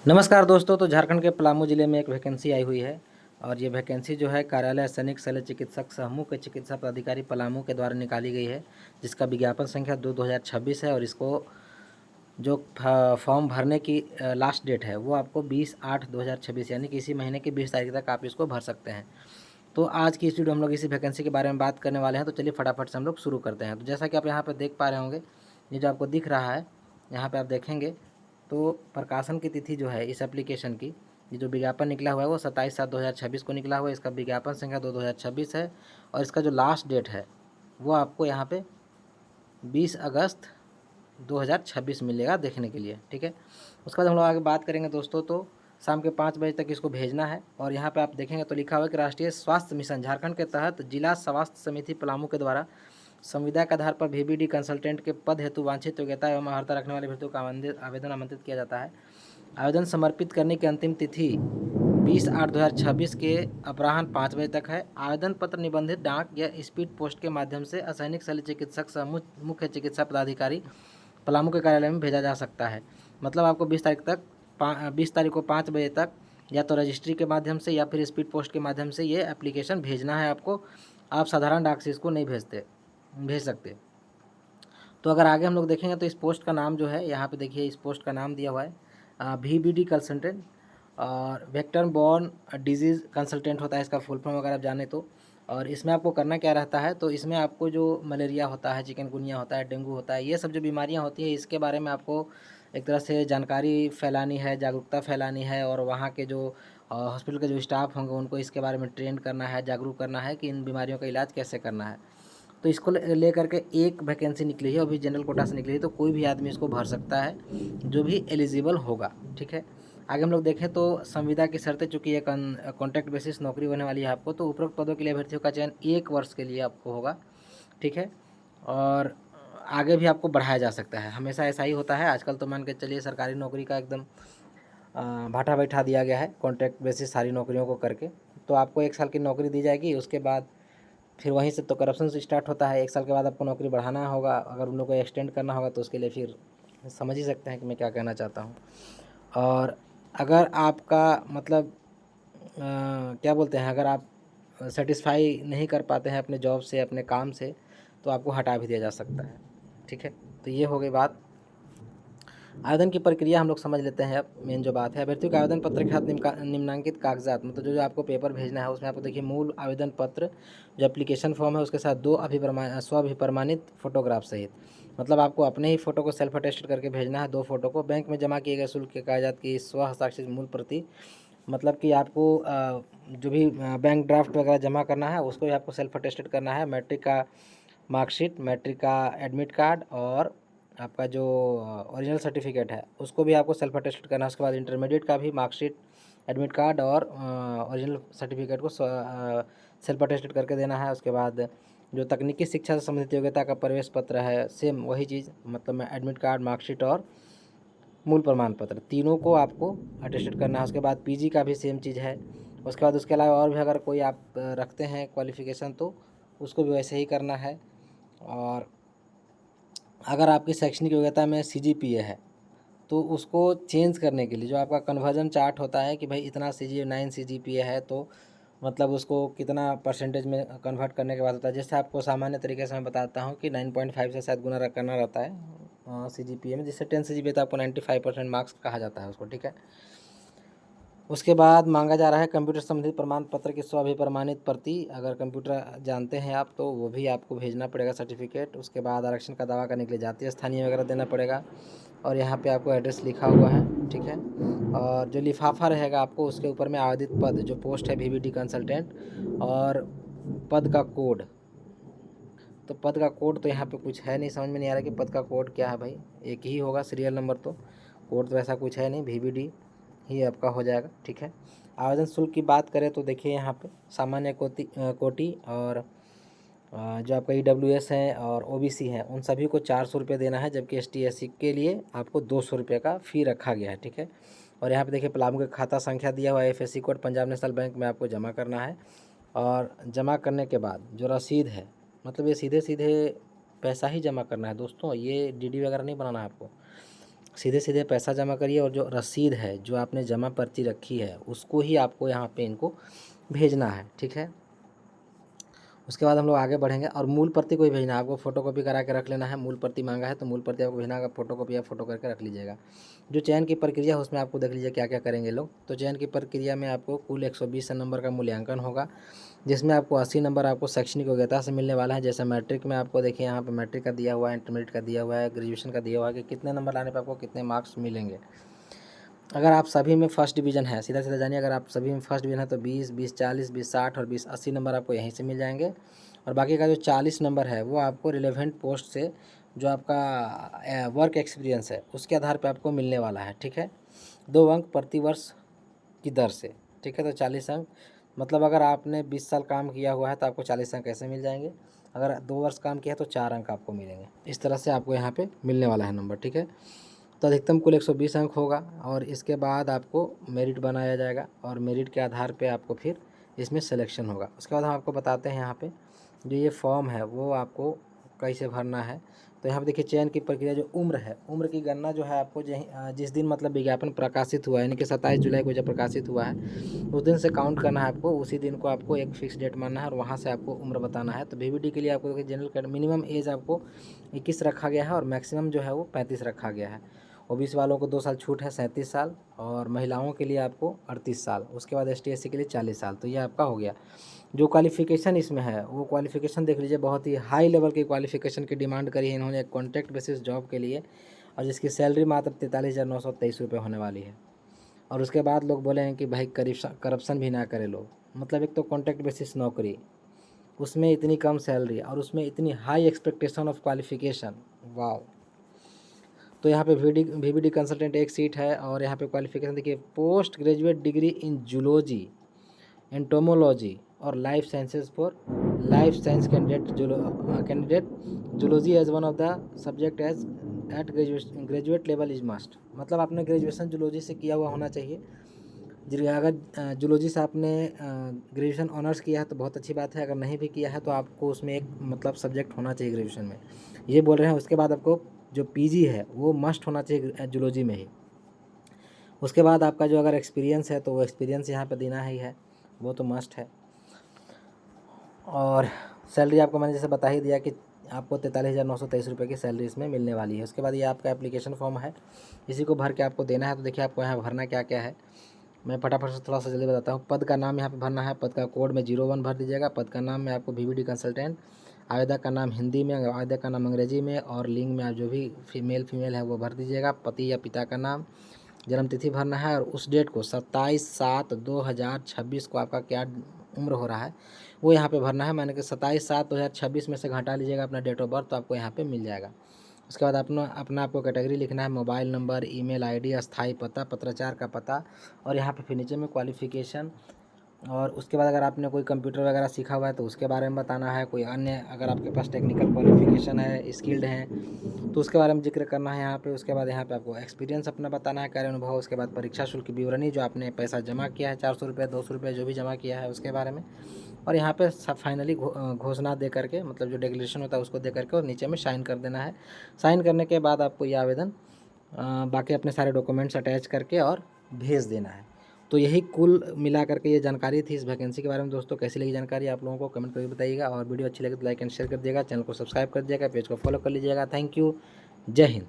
नमस्कार दोस्तों। तो झारखंड के पलामू ज़िले में एक वैकेंसी आई हुई है और ये वैकेंसी जो है कार्यालय सैनिक शल्य चिकित्सक समूह के चिकित्सा पदाधिकारी पलामू के द्वारा निकाली गई है, जिसका विज्ञापन संख्या 2/2026 है और इसको जो फॉर्म भरने की लास्ट डेट है वो आपको 20/8/2026 यानी कि इसी महीने की 20 तारीख तक आप इसको भर सकते हैं। तो आज की इस वीडियो में हम लोग इसी वैकेंसी के बारे में बात करने वाले हैं। तो चलिए फटाफट से हम लोग शुरू करते हैं। तो जैसा कि आप यहाँ पर देख पा रहे होंगे, ये जो आपको दिख रहा है यहाँ पर आप देखेंगे तो प्रकाशन की तिथि जो है इस एप्लीकेशन की, ये जो विज्ञापन निकला हुआ है वो 27/7/2026 को निकला हुआ है। इसका विज्ञापन संख्या 2/2026 है और इसका जो लास्ट डेट है वो आपको यहाँ पे 20 अगस्त 2026 मिलेगा देखने के लिए, ठीक है। उसके बाद हम लोग आगे बात करेंगे दोस्तों। तो शाम के 5 बजे तक इसको भेजना है और यहाँ पे आप देखेंगे तो लिखा हुआ है कि राष्ट्रीय स्वास्थ्य मिशन झारखंड के तहत जिला स्वास्थ्य समिति पलामू के द्वारा संविदा के आधार पर VBD कंसल्टेंट के पद हेतु वांछित योग्यता एवं अर्हता रखने वाले अभ्यर्थियों का आवेदन आमंत्रित किया जाता है। आवेदन समर्पित करने की अंतिम तिथि 20/8/2026 के अपराह्न 5 बजे तक है। आवेदन पत्र निबंधित डाक या स्पीड पोस्ट के माध्यम से असैनिक शल्य चिकित्सक समूह मुख्य चिकित्सा पदाधिकारी पलामू के कार्यालय में भेजा जा सकता है। मतलब आपको 20 तारीख को 5 बजे तक या तो रजिस्ट्री के माध्यम से या फिर स्पीड पोस्ट के माध्यम से ये एप्लीकेशन भेजना है आपको। आप साधारण डाक से इसको नहीं भेज सकते। तो अगर आगे हम लोग देखेंगे तो इस पोस्ट का नाम जो है यहाँ पे देखिए, इस पोस्ट का नाम दिया हुआ है VBD कंसल्टेंट और वेक्टर बॉर्न डिजीज़ कंसल्टेंट होता है इसका फुल फॉर्म अगर आप जाने तो। और इसमें आपको करना क्या रहता है, तो इसमें आपको जो मलेरिया होता है, चिकनगुनिया होता है, डेंगू होता है, ये सब जो बीमारियाँ होती है इसके बारे में आपको एक तरह से जानकारी फैलानी है, जागरूकता फैलानी है और वहाँ के जो हॉस्पिटल के जो स्टाफ होंगे उनको इसके बारे में ट्रेन करना है, जागरूक करना है कि इन बीमारियों का इलाज कैसे करना है। तो इसको ले करके एक वैकेंसी निकली है, अभी जनरल कोटा से निकली है, तो कोई भी आदमी इसको भर सकता है जो भी एलिजिबल होगा, ठीक है। आगे हम लोग देखें तो संविदा की शर्तें, चूँकि ये कॉन्ट्रैक्ट बेसिस नौकरी होने वाली है आपको, तो उपरोक्त पदों के लिए अभ्यर्थियों का चयन 1 वर्ष के लिए आपको होगा, ठीक है। और आगे भी आपको बढ़ाया जा सकता है, हमेशा ऐसा ही होता है। आजकल तो मान के चलिए सरकारी नौकरी का एकदम भाटा बैठा दिया गया है कॉन्ट्रैक्ट बेसिस सारी नौकरियों को करके। तो आपको 1 साल की नौकरी दी जाएगी, उसके बाद फिर वहीं से तो करप्शन से स्टार्ट होता है। 1 साल के बाद आपको नौकरी बढ़ाना होगा, अगर उन लोगों को एक्सटेंड करना होगा तो उसके लिए फिर समझ ही सकते हैं कि मैं क्या कहना चाहता हूँ। और अगर आपका मतलब क्या बोलते हैं, अगर आप सेटिस्फाई नहीं कर पाते हैं अपने जॉब से, अपने काम से, तो आपको हटा भी दिया जा सकता है, ठीक है। तो ये हो गई बात। आवेदन की प्रक्रिया हम लोग समझ लेते हैं। अब मेन जो बात है, अभ्यर्थियों के आवेदन पत्र के साथ निम्नांकित कागजात, मतलब जो आपको पेपर भेजना है उसमें आपको देखिए मूल आवेदन पत्र जो एप्लीकेशन फॉर्म है उसके साथ 2 स्व-अभिप्रमाणित फोटोग्राफ सहित, मतलब आपको अपने ही फ़ोटो को सेल्फ अटेस्टेड करके भेजना है 2 फ़ोटो को। बैंक में जमा किए गए शुल्क के कागजात की स्व हस्ताक्षरित मूल प्रति, मतलब कि आपको जो भी बैंक ड्राफ्ट वगैरह जमा करना है उसको भी आपको सेल्फ अटेस्टेड करना है। मैट्रिक का मार्कशीट, मैट्रिक का एडमिट कार्ड और आपका जो ओरिजिनल सर्टिफिकेट है उसको भी आपको सेल्फ अटेस्टेड करना है। उसके बाद इंटरमीडिएट का भी मार्कशीट, एडमिट कार्ड और ओरिजिनल सर्टिफिकेट को सेल्फ अटेस्टेड करके देना है। उसके बाद जो तकनीकी शिक्षा से संबंधित योग्यता का प्रवेश पत्र है, सेम वही चीज़, मतलब एडमिट कार्ड, मार्कशीट और मूल प्रमाण पत्र, तीनों को आपको अटेस्टेड करना है। उसके बाद PG का भी सेम चीज़ है। उसके बाद उसके अलावा और भी अगर कोई आप रखते हैं क्वालिफ़िकेशन तो उसको भी वैसे ही करना है। और अगर आपकी शैक्षणिक योग्यता में CGPA है तो उसको चेंज करने के लिए जो आपका कन्वर्जन चार्ट होता है कि भाई इतना 9 CGPA है तो मतलब उसको कितना परसेंटेज में कन्वर्ट करने के बाद होता है। जैसे आपको सामान्य तरीके से मैं बताता हूँ कि 9.5 से शायद गुना करना रहता है CGPA में, जिससे 10 CGPA तो आपको 95% मार्क्स कहा जाता है उसको, ठीक है। उसके बाद मांगा जा रहा है कंप्यूटर संबंधित प्रमाण पत्र की स्व-अभिप्रमाणित प्रति, अगर कंप्यूटर जानते हैं आप तो वो भी आपको भेजना पड़ेगा सर्टिफिकेट। उसके बाद आरक्षण का दावा करने के लिए जातीय स्थानीय वगैरह देना पड़ेगा और यहाँ पे आपको एड्रेस लिखा हुआ है, ठीक है। और जो लिफाफा रहेगा आपको उसके ऊपर में आवेदित पद जो पोस्ट है VBD कंसल्टेंट और पद का कोड, तो पद का कोड तो यहाँ पे कुछ है नहीं, समझ में नहीं आ रहा कि पद का कोड क्या है भाई, एक ही होगा सीरियल नंबर, तो कोड तो ऐसा कुछ है नहीं, VBD ही आपका हो जाएगा, ठीक है। आवेदन शुल्क की बात करें तो देखिए यहाँ पे सामान्य कोटि और जो आपका EWS है और OBC है उन सभी को 400 रुपये देना है, जबकि ST/SC के लिए आपको 200 रुपये का फ़ी रखा गया है, ठीक है। और यहाँ पे देखिए पलामू का खाता संख्या दिया हुआ है, IFSC code Punjab national bank में आपको जमा करना है। और जमा करने के बाद जो रसीद है, मतलब ये सीधे सीधे पैसा ही जमा करना है दोस्तों, ये DD वगैरह नहीं बनाना है आपको। सीधे सीधे पैसा जमा करिए और जो रसीद है, जो आपने जमा पर्ची रखी है, उसको ही आपको यहाँ पे इनको भेजना है, ठीक है। उसके बाद हम लोग आगे बढ़ेंगे और मूल प्रति को ही भेजना है। आपको फोटोकॉपी करा के रख लेना है। मूल प्रति मांगा है तो मूल प्रति आपको भेजना है, फोटोकॉपी या फोटो करके रख लीजिएगा। जो चयन की प्रक्रिया है उसमें आपको देख लीजिए क्या क्या करेंगे लोग। तो चयन की प्रक्रिया में आपको कुल 120 नंबर का मूल्यांकन होगा, जिसमें आपको 80 नंबर आपको शैक्षणिक योग्यता से मिलने वाला है। जैसे मैट्रिक में आपको देखिए यहाँ पर मैट्रिक का दिया हुआ है, इंटरमीडिएट का दिया हुआ है, ग्रेजुएशन का दिया हुआ है कि कितने नंबर लाने पर आपको कितने मार्क्स मिलेंगे। अगर आप सभी में फर्स्ट डिवीज़न है, सीधा सीधा जानिए, अगर आप सभी में फर्स्ट डिवीज़न है तो 20, 20, 40, 20, 60 और 20, 80 नंबर आपको यहीं से मिल जाएंगे। और बाकी का जो 40 नंबर है वो आपको रिलेवेंट पोस्ट से जो आपका वर्क एक्सपीरियंस है उसके आधार पर आपको मिलने वाला है, ठीक है। 2 अंक प्रति वर्ष की दर से, ठीक है। तो 40 अंक मतलब अगर आपने 20 साल काम किया हुआ है तो आपको 40 अंक कैसे मिल जाएंगे। अगर 2 वर्ष काम किया है तो 4 अंक आपको मिलेंगे। इस तरह से आपको यहाँ पे मिलने वाला है नंबर, ठीक है। तो अधिकतम कुल 120 अंक होगा और इसके बाद आपको मेरिट बनाया जाएगा और मेरिट के आधार पे आपको फिर इसमें सिलेक्शन होगा। उसके बाद हम आपको बताते हैं यहाँ पे जो ये फॉर्म है वो आपको कैसे भरना है। तो यहाँ पे देखिए चयन की प्रक्रिया, जो उम्र है, उम्र की गणना जो है आपको जिस दिन मतलब विज्ञापन प्रकाशित हुआ है, यानी कि 27 जुलाई को जब प्रकाशित हुआ है उस दिन से काउंट करना है आपको। उसी दिन को आपको एक फिक्स डेट मानना है और वहाँ से आपको उम्र बताना है। तो VVD के लिए आपको जनरल मिनिमम एज आपको 21 रखा गया है और मैक्सिमम जो है वो 35 रखा गया है। OBC वालों को 2 साल छूट है, 37 साल, और महिलाओं के लिए आपको 38 साल। उसके बाद ST SC के लिए 40 साल। तो ये आपका हो गया। जो क्वालिफ़िकेशन इसमें है वो क्वालिफ़िकेशन देख लीजिए, बहुत ही हाई लेवल की क्वालिफ़िकेशन की डिमांड करी है इन्होंने एक कॉन्ट्रैक्ट बेसिस जॉब के लिए, और जिसकी सैलरी मात्र 43,923 रुपये होने वाली है। और उसके बाद लोग बोले हैं कि भाई करप्शन भी ना करें लोग। मतलब एक तो कॉन्ट्रैक्ट बेसिस नौकरी, उसमें इतनी कम सैलरी और उसमें इतनी हाई एक्सपेक्टेशन ऑफ क्वालिफ़िकेशन, वाह। तो यहाँ पे VVD कंसल्टेंट एक सीट है और यहाँ पे क्वालिफिकेशन देखिए, post graduate degree in zoology, entomology और life sciences for life science candidate zoology as one of the subject as at graduate level is must. मतलब आपने ग्रेजुएशन जूलॉजी से किया हुआ होना चाहिए। अगर जूलॉजी से आपने ग्रेजुएशन ऑनर्स किया है तो बहुत अच्छी बात है, अगर नहीं भी किया है तो आपको उसमें एक मतलब सब्जेक्ट होना चाहिए ग्रेजुएशन में, ये बोल रहे हैं। उसके बाद आपको जो PG है वो मस्ट होना चाहिए जूलॉजी में ही। उसके बाद आपका जो अगर एक्सपीरियंस है तो वो एक्सपीरियंस यहाँ पे देना ही है, वो तो मस्ट है। और सैलरी आपको मैंने जैसे बता ही दिया कि आपको 43,923 रुपये की सैलरी इसमें मिलने वाली है। उसके बाद ये आपका एप्लीकेशन फॉर्म है, इसी को भर के आपको देना है। तो देखिए आपको यहाँ भरना क्या क्या है, मैं फटाफट से थोड़ा सा जल्दी बताता हूँ। पद का नाम यहाँ पे भरना है, पद का कोड में 01 भर दीजिएगा। पद का नाम में आपको VVD कंसल्टेंट, आवेदक का नाम हिंदी में, आवेदक का नाम अंग्रेजी में, और लिंग में आप जो भी फीमेल है वो भर दीजिएगा। पति या पिता का नाम, जन्म तिथि भरना है और उस डेट को 27/7/2026 को आपका क्या उम्र हो रहा है वो यहाँ पे भरना है। मैंने कि 27/7/2026 में से घटा लीजिएगा अपना डेट ऑफ बर्थ, तो आपको यहाँ पे मिल जाएगा। उसके बाद अपना आपको कैटेगरी लिखना है, मोबाइल नंबर, ईमेल आईडी, अस्थायी पता, पत्राचार का पता, और यहाँ पे फिर नीचे में क्वालिफ़िकेशन। और उसके बाद अगर आपने कोई कंप्यूटर वगैरह सीखा हुआ है तो उसके बारे में बताना है। कोई अन्य अगर आपके पास टेक्निकल क्वालिफ़िकेशन है, स्किल्ड हैं, तो उसके बारे में जिक्र करना है यहाँ पे। उसके बाद यहाँ पे आपको एक्सपीरियंस अपना बताना है, कार्य अनुभव। उसके बाद परीक्षा शुल्क विवरणी, जो आपने पैसा जमा किया है 400 रुपये 200 रुपये जो भी जमा किया है उसके बारे में। और यहाँ पे फाइनली घोषणा दे करके, मतलब जो डिक्लेरेशन होता है उसको दे करके और नीचे में साइन कर देना है। साइन करने के बाद आपको ये आवेदन बाकी अपने सारे डॉक्यूमेंट्स अटैच करके और भेज देना है। तो यही कुल मिला करके ये जानकारी थी इस वैकेंसी के बारे में। दोस्तों कैसी लगी जानकारी आप लोगों को कमेंट करके बताइएगा, और वीडियो अच्छी लगे तो लाइक एंड शेयर कर दिएगा, चैनल को सब्सक्राइब कर दिएगा, पेज को फॉलो कर लीजिएगा। थैंक यू, जय हिंद।